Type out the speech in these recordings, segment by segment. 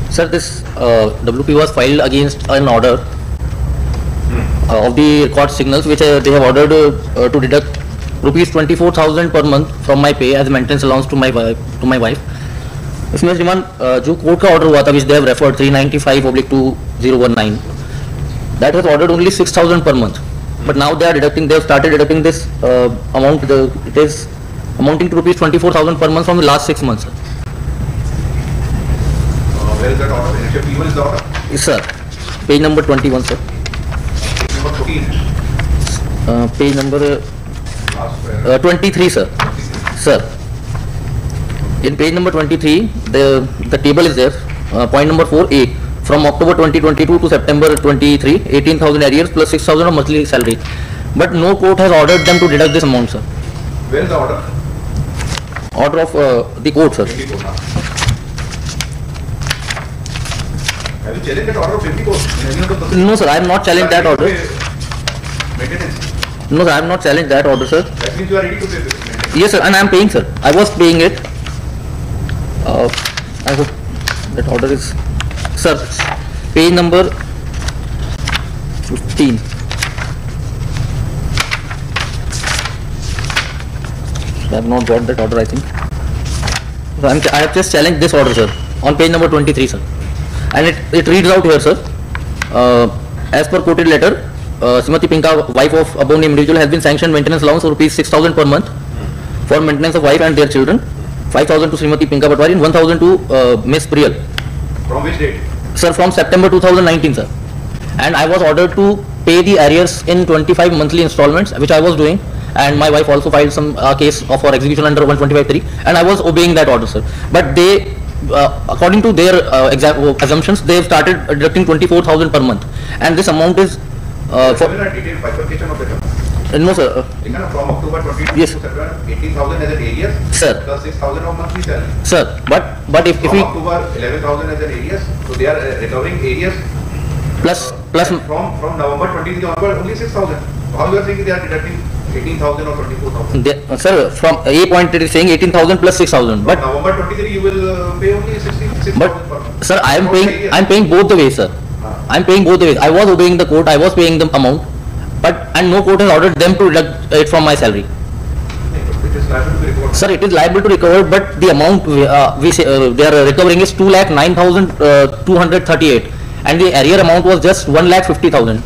Sir, this WP was filed against an order of the record signals which they have ordered to deduct rupees 24,000 per month from my pay as maintenance allowance to my wife. इसमें श्रीमान जो court का order हुआ था which they have referred 395/2019 that has ordered only 6,000 per month, but now they have started deducting this amount. It is amounting to rupees 24,000 per month from the last 6 months. Where is that order? Email is the order? Yes, sir. Page number 21, sir. Page number 14. Page number 23, sir. 23. Sir. In page number 23, the table is there. Point number 4A. From October 2022 to September 23, 18,000 arrears plus 6,000 of monthly salary. But no court has ordered them to deduct this amount, sir. Where is the order? Order of the court, sir. Have you challenged that order of 50 court? No, sir. I am not challenged that order. Maintenance. No, sir. I am not challenged that order, sir. That means you are ready to pay maintenance. Yes, sir. And I am paying, sir. I was paying it. I hope that order is, sir, page number 15. I have not got that order, I think. So I have just challenged this order, sir, on page number 23, sir. And it reads out here, sir. As per quoted letter, Srimati Pinka, wife of above named individual, has been sanctioned maintenance allowance of rupees 6,000 per month for maintenance of wife and their children. 5,000 to Srimati Pinka Patwari and 1,000 to Miss Priyal. From which date? Sir, from September 2019, sir. And I was ordered to pay the arrears in 25 monthly installments, which I was doing. And my wife also filed some case for execution under 125(3), and I was obeying that order, sir. But they, according to their assumptions, they have started deducting 24,000 per month, and this amount is for detailed bifurcation of the term. No, sir. From October 22 Yes. to September, 18,000 as an arrears, Sir. plus 6,000 of monthly salary. Sir, but if From we October, 11,000 as an arrears, so they are recovering arrears. plus From November 23 onward, only 6,000. How you are saying they are deducting 18,000 or 24,000? sir, from A point it is saying 18,000 plus 6,000, but November 23 you will pay only 6,000 but per month. sir, I am paying both the ways, sir. I am paying both the ways. I was obeying the court. I was paying the amount, and no court has ordered them to deduct it from my salary. It is liable to be recovered. Sir, it is liable to recover, but the amount they are recovering is 2,09,238, and the arrear amount was just 1,50,000.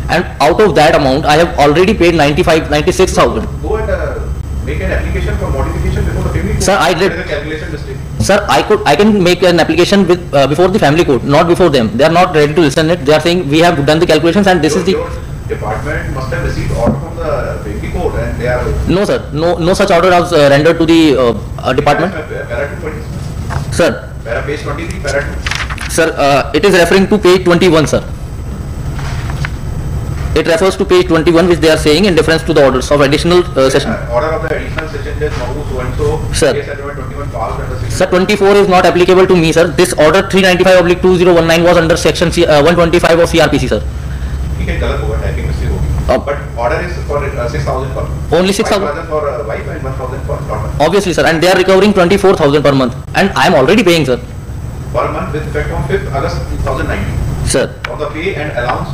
And out of that amount, I have already paid 96,000. Go and make an application for modification before the family court. Sir, I did. There is a calculation mistake. Sir, I can make an application with before the family court, not before them. They are not ready to listen it. They are saying we have done the calculations and this is the. Your department must have received order from the family court and they are. No, sir. No such order was rendered to the department. Para 220. Sir. Para page 23, para 2. Sir, it is referring to page 21, sir. It refers to page 21, which they are saying in reference to the orders of additional session. Order of the additional session judge Mahu so and so. Sir. Case Crpc 21 passed under section. Sir, 24 is not applicable to me, sir. This order 395/2019 was under section 125 of CRPC, sir. ठीक है, गलत होगा, typing mistake होगी. But order is for 6,000 per month. Only 6,000 5,000 for wife and 1,000 for daughter. Obviously, sir, and they are recovering 24,000 per month, and I am already paying, sir. Per month with effect from 5th August 2019. Sir. From the pay and allowance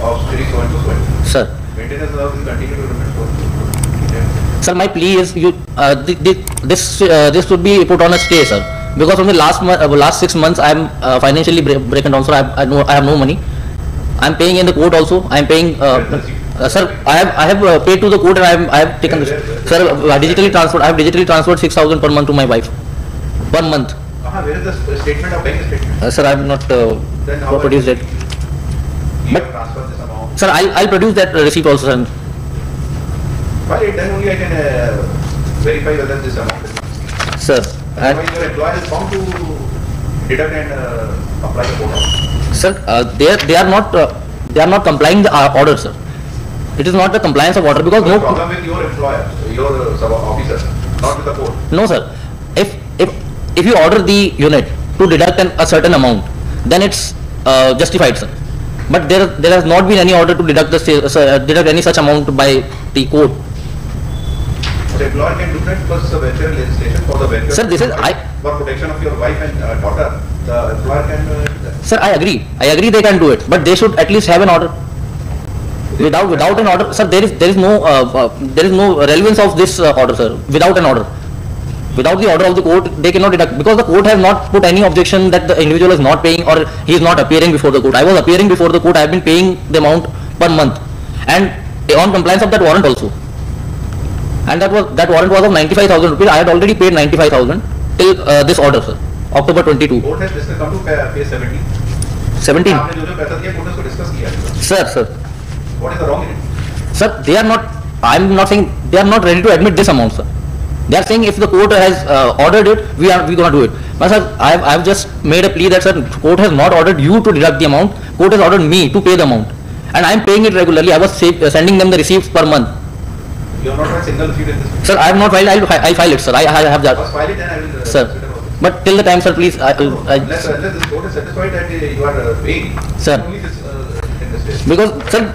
of Shri so and so. Sir. Maintenance allowance will continue to remain so. Sir, my plea is this should be put on a stay, sir, because from the last 6 months I am financially breaking down, sir. I have no money. I am paying in the court also. I am paying. Sir, I have paid to the court and I have taken this. Sir, digitally transferred. I have digitally transferred 6,000 per month to my wife. Per month. Where is the statement of bank statement? Sir, I have not Then how produced it. You have transferred this amount. Sir, I'll produce that receipt also, sir. Well, then only I can verify whether this amount is. Sir. Otherwise, your employer is bound to deduct and apply the quota. Sir, they are not complying the order, sir. It is not the compliance of order because No no problem with your employer, your officer, not with the court. No, sir. If you order the unit to deduct a certain amount, then it's justified, sir. But there has not been any order to deduct any such amount by the court. The employer can do that because the welfare legislation for the welfare. Sir, this is for protection of your wife and daughter. The employer can do that. Sir, I agree they can do it, but they should at least have an order. Without an order, sir, there is no relevance of this order, sir. Without an order, without the order of the court, they cannot deduct, because the court has not put any objection that the individual is not paying or he is not appearing before the court. I was appearing before the court. I have been paying the amount per month, and on compliance of that warrant also. And that warrant was of 95,000 rupees. I had already paid 95,000 till this order, sir. October 22. Court has discussed come to pay 17. 17. आपने जो पैसा दिया court ने उसको discuss किया है. Sir. What is the wrong in it? Sir, they are not. I am not saying they are not ready to admit this amount, sir. They are saying if the court has ordered it, we gonna do it. But sir, I have just made a plea that sir, court has not ordered you to deduct the amount. Court has ordered me to pay the amount, and I am paying it regularly. I was sending them the receipts per month. You have not filed single receipt in this. Sir, I have not filed. I'll file it, sir. I have that. First file it and I will. Sir, but till the time, sir, please. Unless this court is satisfied that you are paying. Sir. Only this Because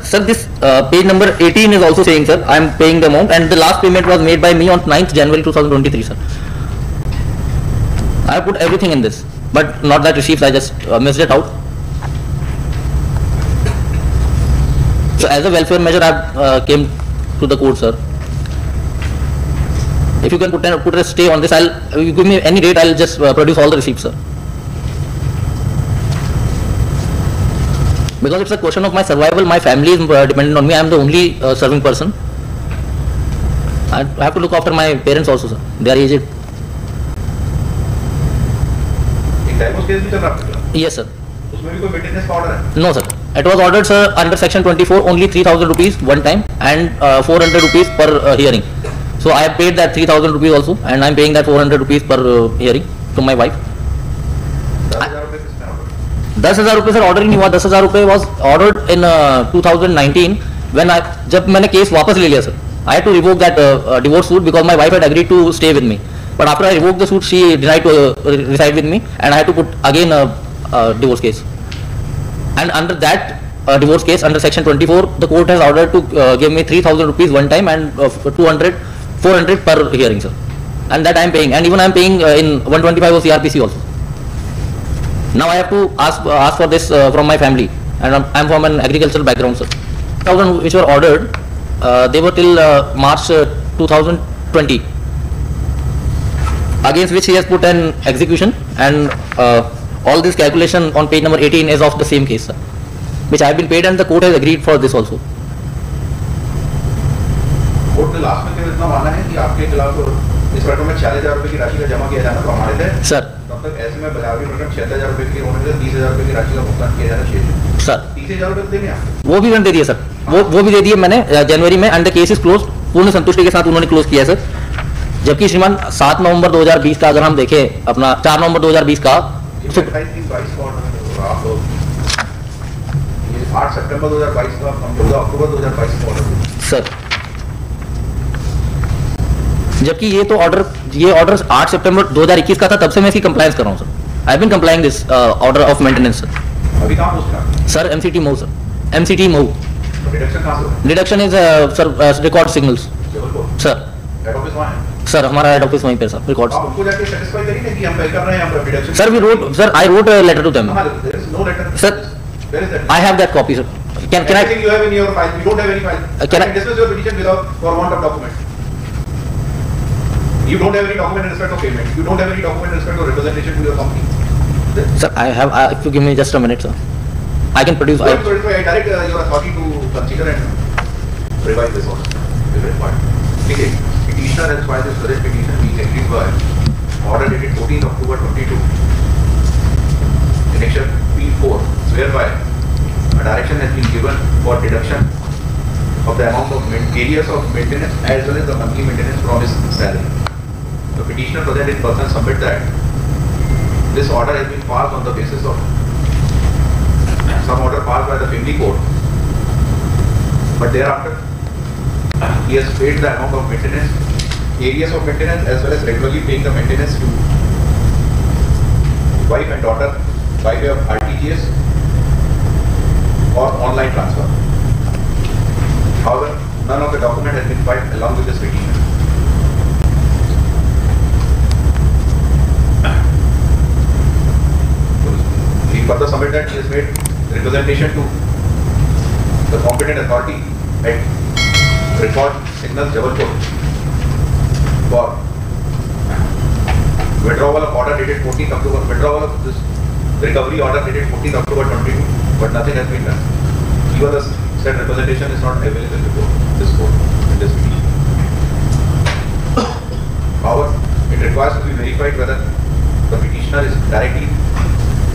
sir, this page number 18 is also saying, sir, I am paying the amount, and the last payment was made by me on 9th January 2023, sir. I have put everything in this, but not that receipts. I just missed it out. So as a welfare measure, I came to the court, sir. If you can put a stay on this, you give me any date, I'll just produce all the receipts, sir. Because it's a question of my survival, my family is dependent on me. I am the only serving person. I have to look after my parents also, sir. They are aged. divorce case भी चल रहा है? Yes, sir. उसमें भी कोई maintenance का order है? No, sir. It was ordered, sir, under section 24, only 3,000 rupees one time and 400 rupees per hearing. So I have paid that 3,000 rupees also, and I am paying that 400 rupees per hearing to my wife. 10,000 रुपये sir order ही नहीं हुआ. 10,000 रुपये was ordered in 2019 when जब मैंने case वापस ले लिया sir. I had to revoke that divorce suit because my wife had agreed to stay with me. But after I revoked the suit, she denied to reside with me, and I had to put again a divorce case. And under that divorce case, under section 24, the court has ordered to give me 3,000 rupees one time and 400 per hearing, sir. And that I am paying, and even I am paying in 125 of CRPC also. Now I have to ask for this from my family, and I am from an agricultural background, sir. 1,000 which were ordered, they were till March 2020, against which he has put an execution, and all this calculation on page number 18 is of the same case, sir, which I have been paid, and the court has agreed for this also. Court ने last में इतना माना है कि आपके खिलाफ इस प्रकरण में 46,000 रुपए की राशि का जमा किया जाना प्रमाणित है सर. तब तक ऐसे में बजावी प्रकरण 76,000 रुपए की होने से 30,000 रुपए की राशि का भुगतान किया जाना शेष सर. 30,000 रुपए देंगे आप? वो भी मैंने दे दिया सर. वो भी दे दिए मैंने जनवरी में, and the case is close. पूर्ण संतुष्टि के साथ उन्होंने क्लोज किया सर. जबकि श्रीमान 7 नवंबर 2020 का अगर हम देखें, अपना 4 नवंबर 2020 का 8 सितंबर 2022 का 14 अक्टूबर 2022 का ऑर्डर सर. जबकि ये ऑर्डर 8 सितंबर 2021 का था, तब से मैं इसकी कंप्लायंस कर रहा हूँ sir. I have been complying this order of maintenance sir. अभी कहाँ पोस्ट है sir? MCT Mau sir. MCT Mau. Deduction कहाँ से होगा? Deduction is sir record signals sir. Head office वहाँ है सर. हमारा हेड ऑफिस वहीं पे सर. रिकॉर्ड्स आप उनको जाके सैटिस्फाई करिए कि हम पे कर रहे हैं, हम deduction sir. We wrote sir. I wrote a letter to them. There is no letter sir. Where is that? I have that copy sir. Can I? You have in your file. You don't have any file. Can I dismiss your petition without for want of document? You don't have any document in respect of payment. You don't have any document in respect of representation to your company. Sir, I have. If you give me just a minute, sir, I can produce. I direct your authority to consider and revise this order. If required. Okay. Petitioner has filed this present petition being agreed by order dated 14 October 22. In section P4, whereby a direction has been given for deduction of the amount of areas of maintenance as well as the monthly maintenance from his salary. The petitioner present in person submit that this order has been passed on the basis of some order passed by the family court, but thereafter he has paid the amount of maintenance, areas of maintenance as well as regularly paying the maintenance to wife and daughter by way of RTGS or online transfer. However, none of the document has been filed along with this petition. representation to the competent authority at Record Signals Jabalpur for withdrawal of order dated 14th October, withdrawal of this recovery order dated 14th October 22, but nothing has been done. Even the said representation is not available before this court in this meeting. However, it requires to be verified whether the petitioner is directly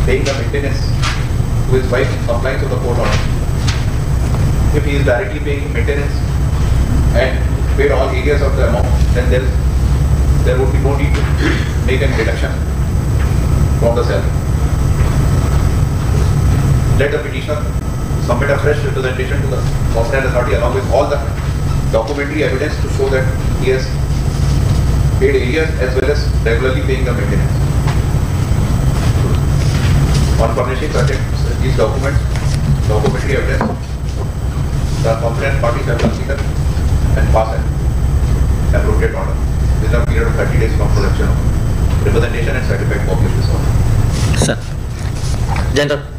paying the maintenance to his wife in compliance with the court order. If he is directly paying maintenance and paid all areas of the amount, then there would be no need to make any deduction from the salary. Let the petitioner submit a fresh representation to the competent authority along with all the documentary evidence to show that he has paid areas as well as regularly paying the maintenance. On furnishing these documents, documentary evidence, the competent parties have considered and pass an appropriate order within a period of 30 days from production of representation and certified copy of this order. Sir. General.